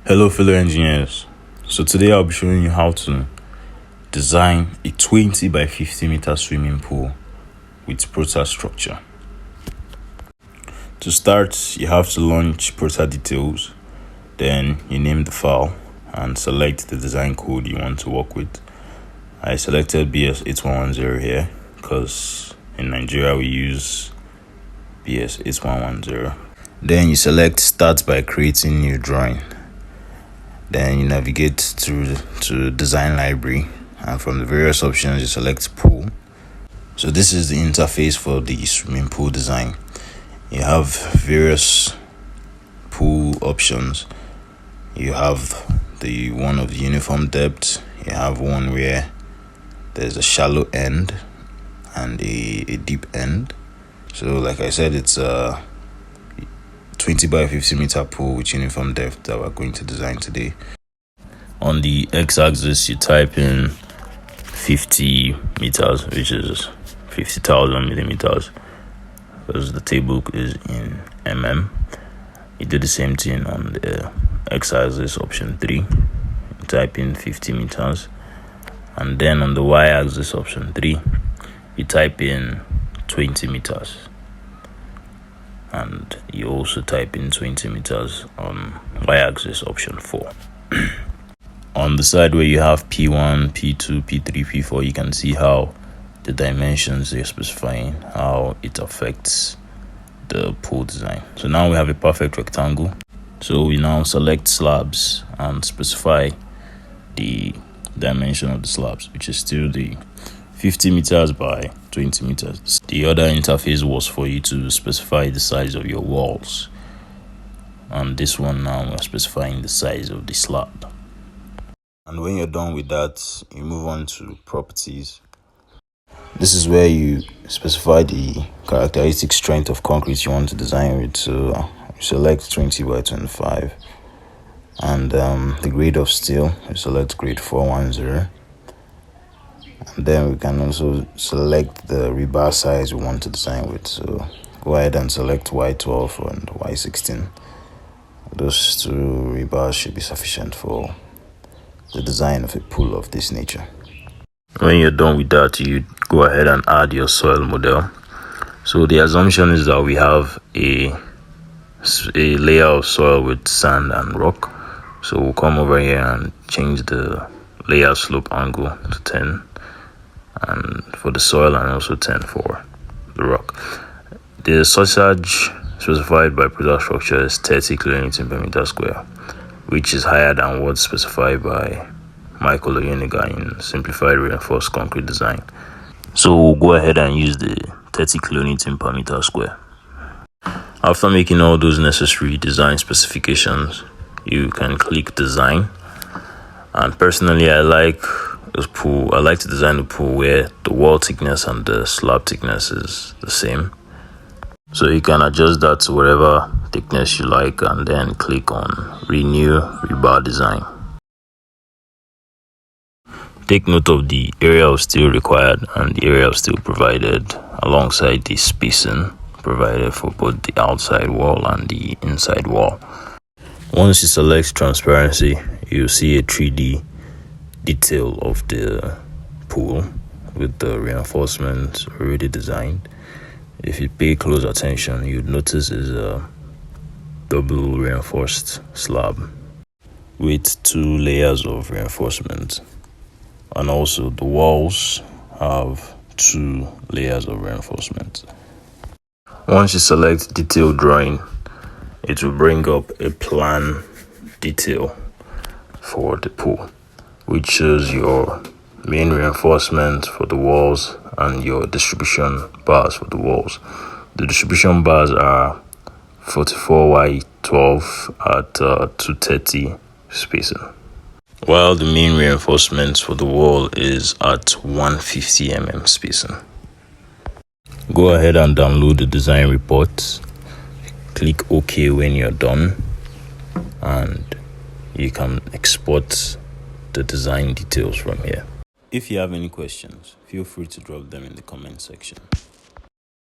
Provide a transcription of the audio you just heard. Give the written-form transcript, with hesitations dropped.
Hello fellow engineers. So today I'll be showing you how to design a 20 by 50 meter swimming pool with Prota Structure. To start, you have to launch Prota Details, then you name the file and select the design code you want to work with. I selected BS8110 here because in Nigeria we use BS8110. Then you select Start by creating new drawing. Then you navigate through to design library, and from the various options you select pool. So this is the interface for the swimming pool design. You have various pool options. You have the one of the uniform depth. You have one where there's a shallow end and a deep end. So like I said, it's a 20 by 50 meter pool with uniform depth that we're going to design today. On the x-axis you type in 50 meters, which is 50,000 millimeters, because the table is in mm. You do the same thing on the x-axis, option 3. You type in 50 meters, and then on the y-axis, option 3, you type in 20 meters. And you also type in 20 meters on y-axis, option 4. On the side where you have P1, P2, P3, P4, you can see how the dimensions they're specifying, how it affects the pool design. So now we have a perfect rectangle. So we now select slabs and specify the dimension of the slabs, which is still the 50 meters by 20 meters. The other interface was for you to specify the size of your walls, and this one now we're specifying the size of the slab. And when you're done with that, you move on to properties. This is where you specify the characteristic strength of concrete you want to design with. So you select 20 by 25, and the grade of steel, you select grade 410. And then we can also select the rebar size we want to design with. So go ahead and select Y12 and Y16. Those two rebars should be sufficient for the design of a pool of this nature. When you're done with that, you go ahead and add your soil model. So the assumption is that we have a layer of soil with sand and rock. So we'll come over here and change the layer slope angle to 10, and for the soil, and also 10 for the rock. The sausage specified by Prota Structure is 30 kilonewton per meter square, which is higher than what's specified by Michael Oyeniga in simplified reinforced concrete design. So we'll go ahead and use the 30 kilonewton per meter square. After making all those necessary design specifications, you can click design. And personally, I like to design a pool where the wall thickness and the slab thickness is the same. So you can adjust that to whatever thickness you like, and then click on renew rebar design. Take note of the area of steel required and the area of steel provided, alongside the spacing provided for both the outside wall and the inside wall. Once you select transparency, you'll see a 3D detail of the pool with the reinforcements already designed. If you pay close attention, you'd notice is a double reinforced slab with 2 layers of reinforcement, and also the walls have 2 layers of reinforcement. Once you select detail drawing, it will bring up a plan detail for the pool, which shows your main reinforcement for the walls and your distribution bars for the walls. The distribution bars are 44x12 at 230 spacing, while the main reinforcement for the wall is at 150 mm spacing. Go ahead and download the design report. Click OK when you're done, and you can export the design details from here. If you have any questions, feel free to drop them in the comment section.